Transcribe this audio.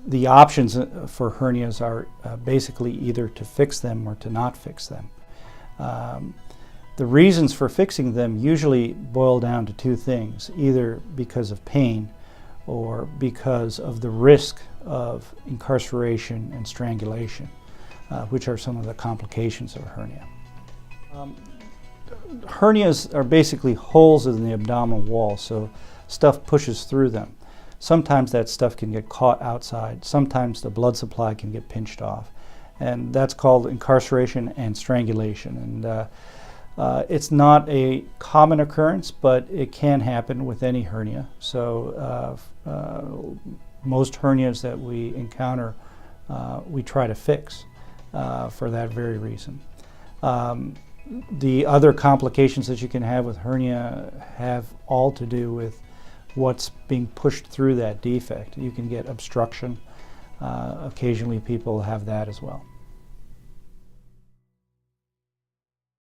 The options for hernias are basically either to fix them or to not fix them. The reasons for fixing them usually boil down to two things, either because of pain or because of the risk of incarceration and strangulation, which are some of the complications of a hernia. Hernias are basically holes in the abdominal wall, so stuff pushes through them. Sometimes that stuff can get caught outside. Sometimes the blood supply can get pinched off. And that's called incarceration and strangulation. And it's not a common occurrence, but it can happen with any hernia. So most hernias that we encounter, we try to fix for that very reason. The other complications that you can have with hernia have all to do with what's being pushed through that defect. You can get obstruction. Occasionally people have that as well.